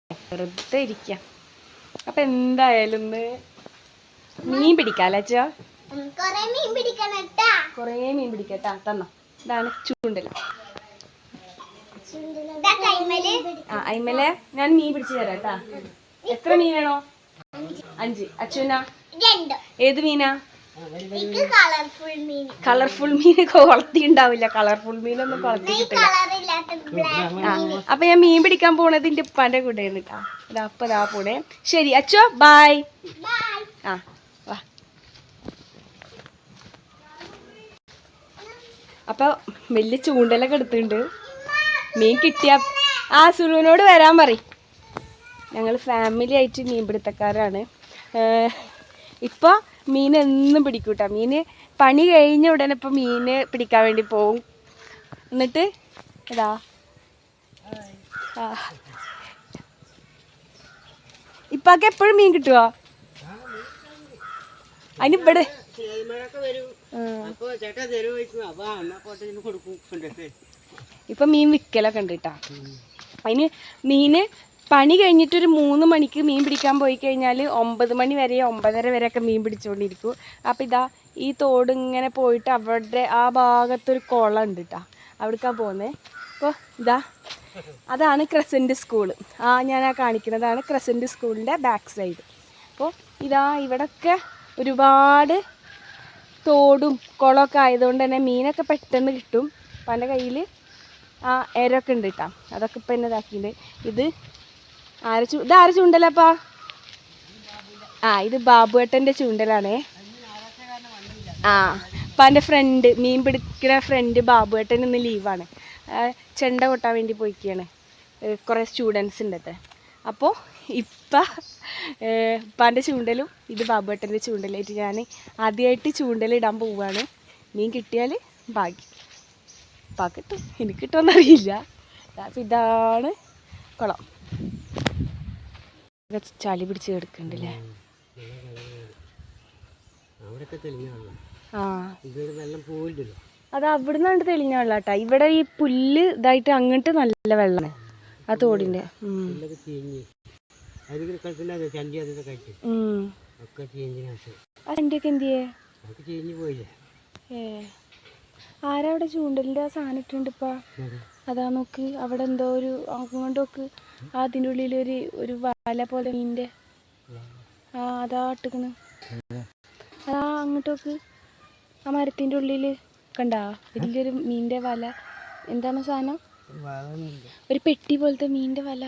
വെറുതെ ഇരിക്കാം. അപ്പൊ എന്തായാലും മീൻ പിടിക്കാല്ലേ അച്ഛാ? കൊറേ മീൻ പിടിക്കട്ടാ. തന്നോ. ഇതാണ് ചൂണ്ടൽ. അയിമലെ ഞാൻ മീൻ പിടിച്ചു തരാട്ടാ. എത്ര മീൻ വേണോ? 5. അച്ഛനാ? ഏത് മീനാ? കളർഫുൾ മീൻ കൊളത്തി ഉണ്ടാവില്ല. കളർഫുൾ മീനൊന്നും കൊളത്തി കിട്ടില്ല. അപ്പൊ ഞാൻ മീൻ പിടിക്കാൻ പോണത് എന്റെ ഉപ്പാന്റെ കൂടെ കേട്ടാ. ഇതാ പോണേ. ശരി അച്ഛോ, ബൈ. ആ വാ. അപ്പൊ വലിയ ചൂണ്ടലൊക്കെ എടുത്തിട്ടുണ്ട്. മീൻ കിട്ടിയ സുലുവിനോട് വരാൻ പറയും. ഞങ്ങൾ ഫാമിലി ആയിട്ട് മീൻപിടുത്തക്കാരാണ്. ഇപ്പോൾ മീൻ എന്നും പിടിക്കൂട്ടാ. മീൻ പണി കഴിഞ്ഞ ഉടനെ ഇപ്പോൾ മീൻ പിടിക്കാൻ വേണ്ടി പോവും. എന്നിട്ട് ഇതാ ഇപ്പൊക്കെ എപ്പോഴും മീൻ കിട്ടുമോ? അതിനിവിടെ ഇപ്പൊ മീൻ വിൽക്കലൊക്കെ ഉണ്ട് കേട്ടാ. അതിന് മീന് പണി കഴിഞ്ഞിട്ടൊരു 3 മണിക്ക് മീൻ പിടിക്കാൻ പോയി കഴിഞ്ഞാൽ 9 മണി വരെ 9:30 വരെയൊക്കെ മീൻ പിടിച്ചുകൊണ്ടിരിക്കും. അപ്പം ഇതാ ഈ തോട് ഇങ്ങനെ പോയിട്ട് അവിടെ ആ ഭാഗത്തൊരു കുളം ഉണ്ട് കേട്ടോ. അവിടേക്കാണ് പോകുന്നത്. അപ്പോൾ ഇതാ അതാണ് ക്രസൻറ്റ് സ്കൂള്. ഞാൻ കാണിക്കുന്നതാണ് ക്രസൻറ്റ് സ്കൂളിൻ്റെ ബാക്ക് സൈഡ്. അപ്പോൾ ഇതാ ഇവിടെയൊക്കെ ഒരുപാട് തോടും കുളമൊക്കെ ആയതുകൊണ്ട് തന്നെ മീനൊക്കെ പെട്ടെന്ന് കിട്ടും. അപ്പം എൻ്റെ കയ്യിൽ എരൊക്കെ ഉണ്ട് കേട്ടോ. അതൊക്കെ ഇപ്പം എന്നെ ഇതാക്കിയിട്ടുണ്ട്. ഇതാരെ ചൂണ്ടലപ്പാ? ഇത് ബാബുവേട്ടൻ്റെ ചൂണ്ടലാണേ. അപ്പം എൻ്റെ ഫ്രണ്ട് മീൻ പിടിക്കുന്ന ഫ്രണ്ട് ബാബുവേട്ടൻ ഇന്ന് ലീവാണ്. ചെണ്ട കൊട്ടാൻ വേണ്ടി പോയിക്കുകയാണ്. കുറേ സ്റ്റുഡൻസ് ഉണ്ട് അത്ര. അപ്പോൾ ഇപ്പാൻ്റെ ചൂണ്ടലും ഇത് ബാബുവേട്ടൻ്റെ ചൂണ്ടലായിട്ട് ഞാൻ ആദ്യമായിട്ട് ചൂണ്ടലിടാൻ പോവുകയാണ്. മീൻ കിട്ടിയാൽ ഭാഗ്യം. അപ്പം കിട്ടും, എനിക്ക് കിട്ടുമെന്നറിയില്ല. അപ്പം ഇതാണ് കുളം. ചളി പിടിച്ച് കിടക്കുന്നുണ്ടല്ലേ. അത് അവിടെ നിന്നാണ്ട് തെളിഞ്ഞ വെള്ളം കേട്ടാ. ഇവിടെ ഈ പുല്ല് ഇതായിട്ട് അങ്ങോട്ട് നല്ല വെള്ളമാണ് ആ തോടിൻ്റെ. ചണ്ടിയൊക്കെ എന്തിയേ? ആരാ അവിടെ ചൂണ്ടലിൻ്റെ ആ സാധനം ഇട്ടുണ്ട് ഇപ്പാ? അതാ നോക്ക്, അവിടെ എന്തോ ഒരു അങ്ങോട്ട് നോക്ക്. അതിൻ്റെ ഉള്ളിലൊരു വല പോലെ മീൻ്റെ അതാ ഇട്ടിക്കണ്. അങ്ങോട്ട് നോക്ക്. ആ മരത്തിൻ്റെ ഉള്ളിൽ കണ്ടാ വലിയൊരു മീൻ്റെ വല. എന്താണ് സാധനം? ഒരു പെട്ടി പോലത്തെ മീൻ്റെ വല.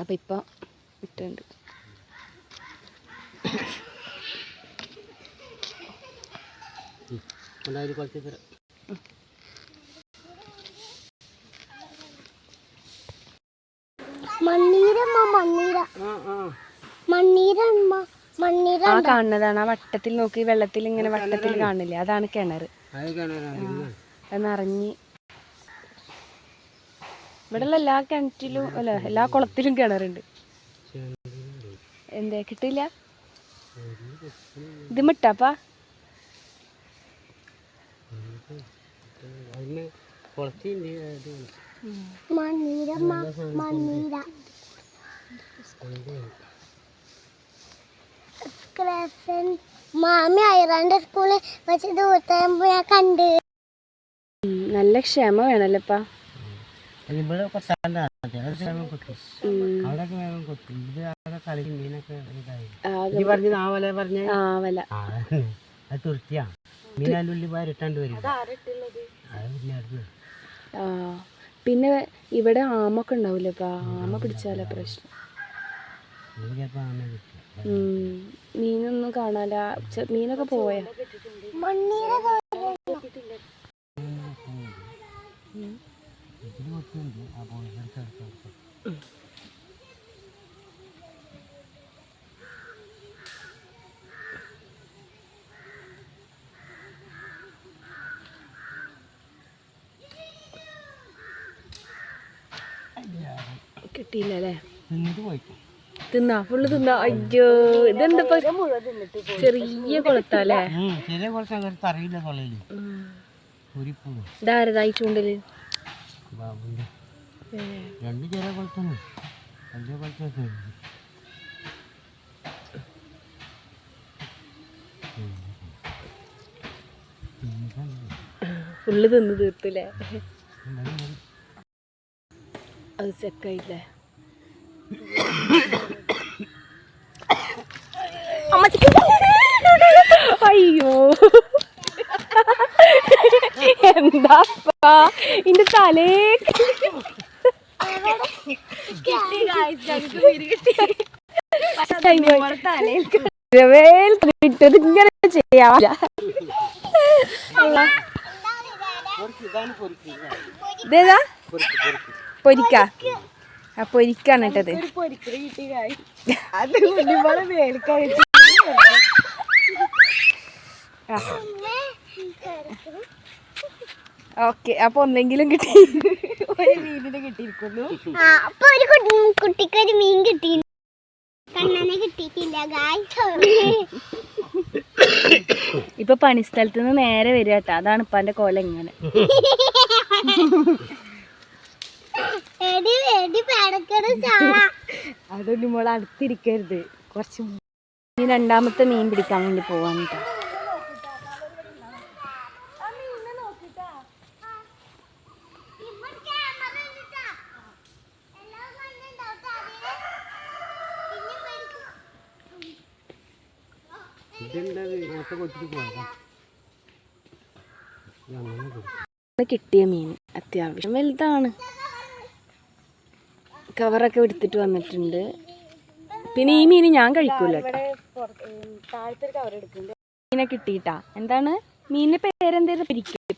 അപ്പൊ ഇപ്പൊ ഇട്ടുണ്ട്. ആ കാണുന്നതാണ് ആ വട്ടത്തിൽ നോക്കി, വെള്ളത്തിൽ ഇങ്ങനെ വട്ടത്തിൽ കാണില്ലേ, അതാണ് കിണർ. അത് നിറഞ്ഞ് ഇവിടെയുള്ള എല്ലാ കിണറ്റിലും അല്ല എല്ലാ കുളത്തിലും കിണറുണ്ട്. എന്തേ കിട്ടില്ല? ഇത് മിട്ടാപ്പാ മാമി ഐറാന്റെ സ്കൂളിൽ വെച്ച് ദൂരത്താകുമ്പോ ഞാൻ കണ്ട്. നല്ല ക്ഷമ വേണല്ലോപ്പാ. പിന്നെ ഇവിടെ ആമൊക്കെ ഉണ്ടാവില്ലപ്പാ. ആമ പിടിച്ചാലോ പ്രശ്നം. മീനൊന്നും കാണാല. മീനൊക്കെ പോയാ കിട്ടിയില്ലല്ലേ? തിന്നാ ഫുള്ള് തിന്നാ. അയ്യോ ഇതെന്താ ചെറിയ കൊളത്താല്ലേ? ചെറിയ കുറച്ച് അങ്ങനത്തെ അറിയില്ല തൊള്ളയില്. ഇതാരതായി ചൂണ്ടല്? ബാബുന്റെ രണ്ട് ചെറിയ കുളത്താണ്. വലിയ കുളത്തൊക്കെ ഫുള്ള് തിന്ന് തീർത്തില്ലേ? അത് ചെക്കായില്ലേ? അയ്യോ എന്താപ്പാ ഇന്റെ തലേ ഇങ്ങനെ ചെയ്യാവില്ല. ഇതേതാ പൊരിക്ക? ആ പൊരിക്കാണ് ഇട്ടത്. ഓക്കെ, അപ്പൊ ഒന്നെങ്കിലും കിട്ടി. ഒരു മീനിനെ കിട്ടിയിരിക്കുന്നു. അപ്പൊ ഒരു കുട്ടിക്ക് ഒരു മീൻ കിട്ടി. കണ്ണനെ കിട്ടിയിട്ടില്ല ഗായ്സ്. ഇപ്പൊ പണിസ്ഥലത്ത് നിന്ന് നേരെ വരിക കേട്ടോ. അതാണ് ഇപ്പൊ എന്റെ കോലം ഇങ്ങനെ. അതൊന്നും മോളെ അടുത്തിരിക്കരുത്. കുറച്ച് ഈ രണ്ടാമത്തെ മീൻ പിടിക്കാൻ വേണ്ടി പോവാൻ കേട്ടോ. കിട്ടിയ മീൻ അത്യാവശ്യം വലുതാണ്. കവറൊക്കെ എടുത്തിട്ട് വന്നിട്ടുണ്ട്. പിന്നെ ഈ മീൻ ഞാൻ കഴിക്കൂല. മീനെ കിട്ടിയിട്ടാ. എന്താണ് മീനിന്റെ പേരെന്തേലും?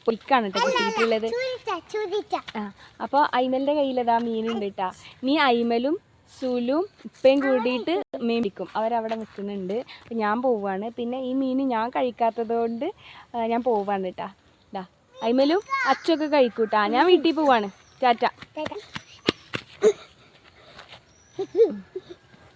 പൊരിക്കാണ് കേട്ടോ കിട്ടിയിട്ടുള്ളത്. അപ്പൊ അയ്മലിന്റെ കയ്യിലതാ മീനുണ്ട് കേട്ടാ. നീ അയ്മലും സുലും ഉപ്പയും കൂടിയിട്ട് മീൻ പിടിക്കും. അവരവിടെ നിൽക്കുന്നുണ്ട്. അപ്പം ഞാൻ പോവാണ്. പിന്നെ ഈ മീൻ ഞാൻ കഴിക്കാത്തത് കൊണ്ട് ഞാൻ പോവാണ് കേട്ടാ. ഇതാ അയ്മലും അച്ചൊക്കെ കഴിക്കൂട്ടാ. ഞാൻ വീട്ടിൽ പോവാണ്. ടാറ്റ.